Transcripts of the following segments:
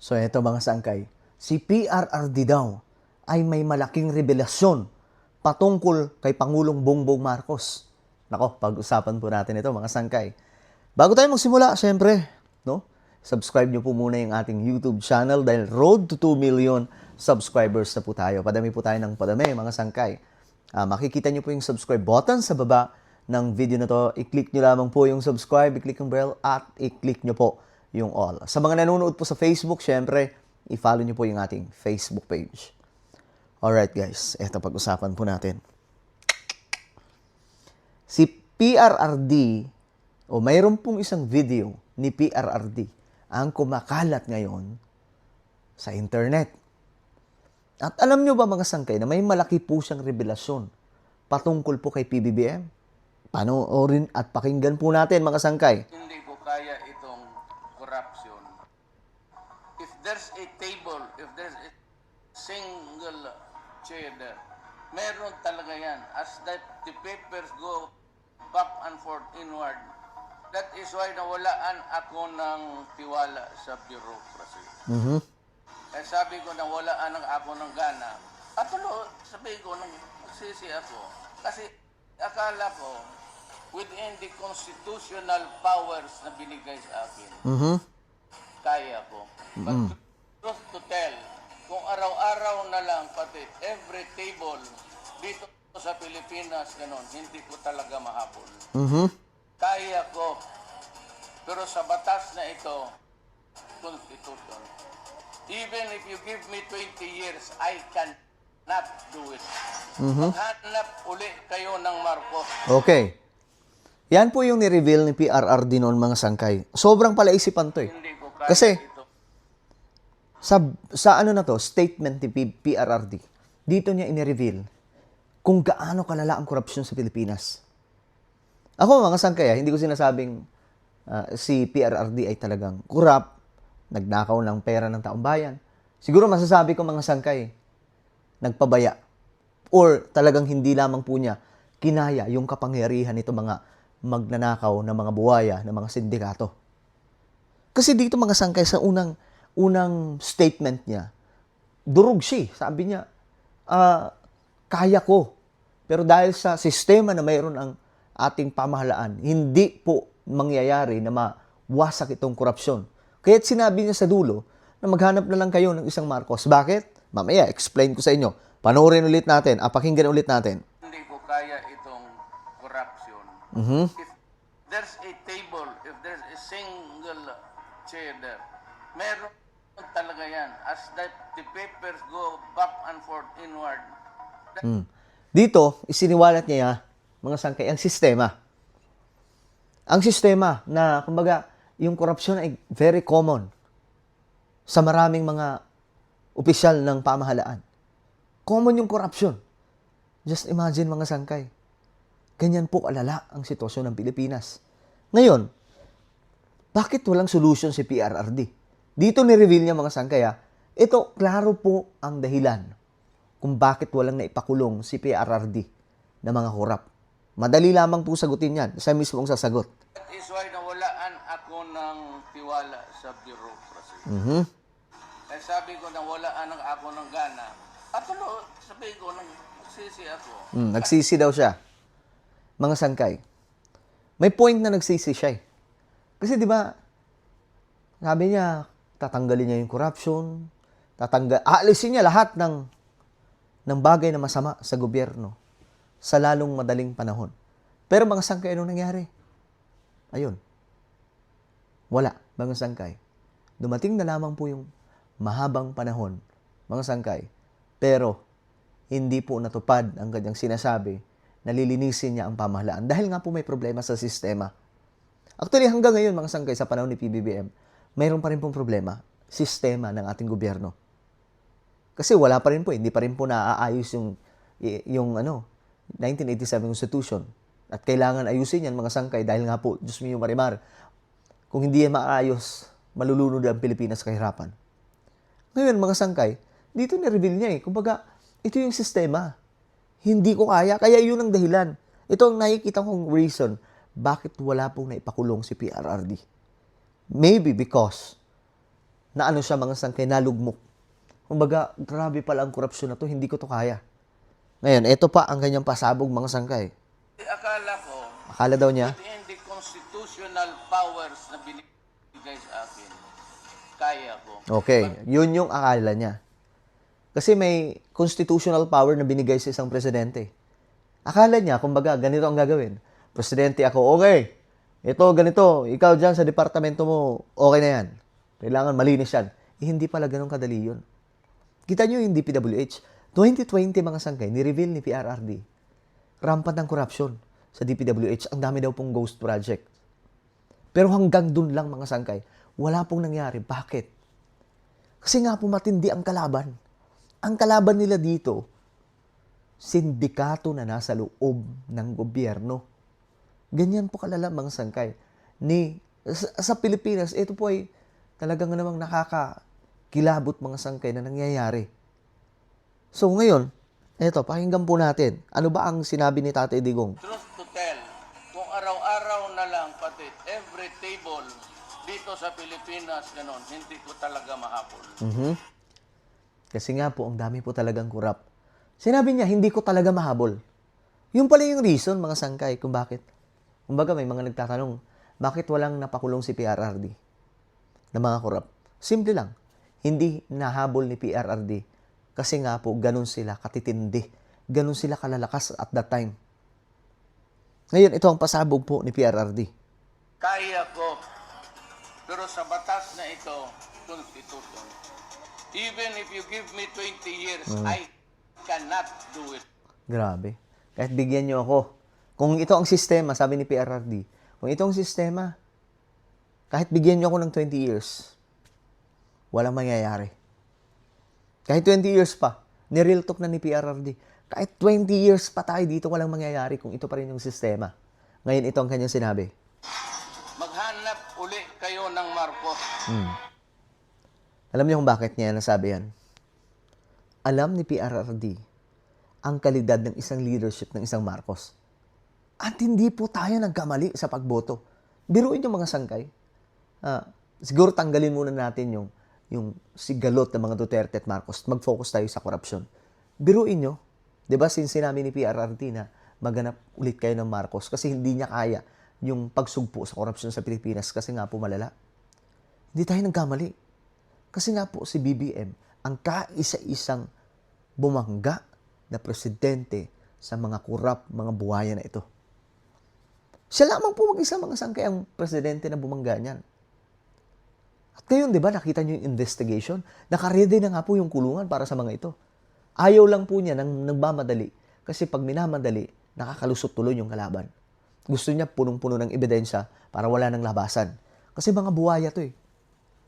So eto mga sangkay, si PRRD daw ay may malaking revelasyon patungkol kay Pangulong Bongbong Marcos. Nako, pag-usapan po natin ito mga sangkay. Bago tayo magsimula, syempre, no? Subscribe nyo po muna yung ating YouTube channel dahil road to 2 million subscribers na po tayo. Padami po tayo ng padami mga sangkay. Makikita nyo po yung subscribe button sa baba ng video na to. I-click nyo lamang po yung subscribe, i-click ang bell at i-click nyo po yung all. Sa mga nanonood po sa Facebook, syempre, i-follow nyo po yung ating Facebook page. Alright guys, eto pag-usapan po natin. Si PRRD, o mayroon pong isang video ni PRRD ang kumakalat ngayon sa internet. At alam nyo ba mga sangkay na may malaki po siyang revelasyon patungkol po kay PBBM? Panoorin at pakinggan po natin mga sangkay. Hindi ko kaya itong corruption. If there's a table, if there's a single chair there, meron talaga yan. As that the papers go back and forth inward, that is why nawalaan ako ng tiwala sa bureaucracy. Kaya sabi ko nawalaan ako ng gana. At sabi ko nagsisi ako. Kasi akala ko, within the constitutional powers na binigay sa akin, kaya ko. But truth to tell, kung araw-araw na lang, pati every table dito sa Pilipinas, ganun, hindi ko talaga mahabol. Kaya ko. Pero sa batas na ito, Constitution, even if you give me 20 years, I cannot do it. Maghanap uli kayo ng Marcos. Okay. Yan po yung ni-reveal ni PRRD noon mga sangkay. Sobrang palaisipan to eh. Hindi ko kaya Kasi ito. sa ano na to, statement ni PRRD, dito niya ini-reveal kung gaano kalala ang korupsyon sa Pilipinas. Ako mga sangkay, hindi ko sinasabing si PRRD ay talagang corrupt, nagnakaw ng pera ng taong bayan. Siguro masasabi ko mga sangkay, nagpabaya. Or talagang hindi lamang po niya kinaya yung kapangyarihan nito mga magnanakaw ng mga buwaya, ng mga sindikato. Kasi dito mga sangkay sa unang statement niya, durog siya. Sabi niya, kaya ko. Pero dahil sa sistema na mayroon ang ating pamahalaan, hindi po mangyayari na mawasak itong korupsyon. Kaya't sinabi niya sa dulo na maghanap na lang kayo ng isang Marcos. Bakit? Mamaya, explain ko sa inyo. Panoorin ulit natin, pakinggan ulit natin. Hindi ko kaya itong corruption. If there's a table, if there's a single chair there, meron talaga yan. As that the papers go back and forth inward. Dito, isiniwalat niya, mga sangkay, ang sistema. Ang sistema na, kumbaga, yung korupsyon ay very common sa maraming mga opisyal ng pamahalaan. Common yung korupsyon. Just imagine mga sangkay. Ganyan po alala ang sitwasyon ng Pilipinas. Ngayon, bakit walang solution si PRRD? Dito ni-reveal niya mga sangkay, ito, klaro po ang dahilan kung bakit walang naipakulong si PRRD na mga korap. Madali lamang po sagutin yan. Siya mismo ang sasagot. That is why nawalaan ako ng tiwala sa bureaucracy. Kaya sabi ko nawalaan ako ng gana. At sabi ko, nagsisi ako. Nagsisi daw siya. Mga sangkay. May point na nagsisi siya eh. Kasi di ba, sabi niya, tatanggalin niya yung corruption, aalisin niya lahat ng bagay na masama sa gobyerno sa lalong madaling panahon. Pero mga sangkay, anong nangyari? Ayun. Wala, mga sangkay. Dumating na lamang po yung mahabang panahon, mga sangkay. Pero, hindi po natupad ang kanyang sinasabi na lilinisin niya ang pamahalaan dahil nga po may problema sa sistema. Actually, hanggang ngayon, mga sangkay, sa panahon ni PBBM, mayroon pa rin pong problema, sistema ng ating gobyerno. Kasi wala pa rin po, hindi pa rin po naaayos yung 1987 Constitution. At kailangan ayusin yan mga sangkay dahil nga po, Diyos mio marimar, kung hindi yan maayos, malulunod ang Pilipinas sa kahirapan. Ngayon mga sangkay, dito ni-reveal niya kumbaga, ito yung sistema. Hindi ko kaya yun ang dahilan. Ito ang nakikita kong reason bakit wala pong naipakulong si PRRD. Maybe because na ano siya mga sangkay, nalugmok. Kumbaga, grabe pala ang korupsyon na to, hindi ko to kaya. Ngayon, ito pa ang kanyang pasabog mga sangkay. Akala ko, Akala daw niya, within the constitutional powers na binigay sa akin, kaya ko. okay, yun yung akala niya. Kasi may constitutional power na binigay sa isang presidente. Akala niya, kumbaga, ganito ang gagawin. Presidente ako, okay. Ito, ganito. Ikaw dyan sa departamento mo, okay na yan. Kailangan malinis yan. Hindi pala ganun kadali yun. Kita nyo yung DPWH. 2020 mga sangkay, ni-reveal ni PRRD. Rampant ng corruption sa DPWH. Ang dami daw pong ghost project. Pero hanggang dun lang mga sangkay, wala pong nangyari. Bakit? Kasi nga po matindi ang kalaban. Ang kalaban nila dito, sindikato na nasa loob ng gobyerno. Ganyan po kalala mga sangkay. Sa Pilipinas, ito po ay talagang namang nakakakilabot mga sangkay na nangyayari. So ngayon, eto, pakinggan po natin. Ano ba ang sinabi ni Tatay Digong? Truth to tell, kung araw-araw na lang, pati every table dito sa Pilipinas, ganon, hindi ko talaga mahabol. Kasi nga po, ang dami po talagang kurap. Sinabi niya, hindi ko talaga mahabol. Yung pala yung reason, mga sangkay, kung bakit. Kumbaga, may mga nagtatanong, bakit walang napakulong si PRRD na mga kurap? Simple lang. Hindi nahabol ni PRRD. Kasi nga po, ganun sila katitindi. Ganun sila kalalakas at that time. Ngayon, ito ang pasabog po ni PRRD. Kaya ko, pero sa batas na ito, Constitution, even if you give me 20 years, I cannot do it. Grabe. Kahit bigyan niyo ako. Kung ito ang sistema, sabi ni PRRD, kung ito ang sistema, kahit bigyan niyo ako ng 20 years, walang mangyayari. Kahit 20 years pa, ni-real talk na ni PRRD, kahit 20 years pa tayo dito, walang mangyayari kung ito pa rin yung sistema. Ngayon, ito ang kanyang sinabi. Maghanap uli kayo ng Marcos. Alam niyo kung bakit niya nasabi yan? Alam ni PRRD ang kalidad ng isang leadership ng isang Marcos. At hindi po tayo nagkamali sa pagboto. Biruin yung mga sangkay. Siguro tanggalin muna natin yung sigalot ng mga Duterte at Marcos. Mag-focus tayo sa korupsyon. Biruin nyo. Diba sinabi ni PRRD na maganap ulit kayo ng Marcos kasi hindi niya kaya yung pagsugpo sa korupsyon sa Pilipinas kasi nga po malala. Hindi tayo nagkamali. Kasi nga po si BBM ang kaisa-isang bumangga na presidente sa mga kurap, mga buhaya na ito. Siya lamang po mag-isa mga sangkay ang presidente na bumangga niyan. At ngayon, di ba, nakita niyo yung investigation? Nakaredy na nga po yung kulungan para sa mga ito. Ayaw lang po niya nang nagmamadali. Kasi pag minamadali, nakakalusot tuloy yung kalaban. Gusto niya punong-puno ng ebidensya para wala nang labasan. Kasi mga buhaya to eh.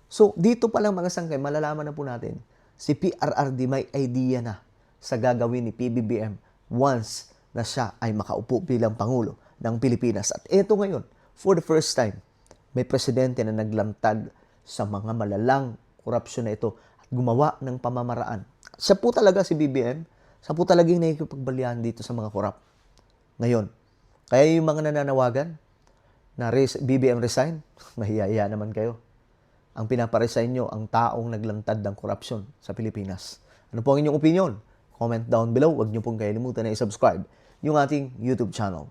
So, dito pa lang mga sangkay, malalaman na po natin, si PRRD may idea na sa gagawin ni PBBM once na siya ay makaupo bilang Pangulo ng Pilipinas. At ito ngayon, for the first time, may presidente na naglantad sa mga malalang korupsyon na ito at gumawa ng pamamaraan. Siya po talaga si BBM, siya po talagang nakikipagbalyahan dito sa mga korap. Ngayon, kaya yung mga nananawagan na BBM resign, mahihiya naman kayo. Ang pinaparesign nyo ang taong naglantad ng korupsyon sa Pilipinas. Ano po ang inyong opinion? Comment down below. Huwag nyo pong kalimutan na i-subscribe yung ating YouTube channel.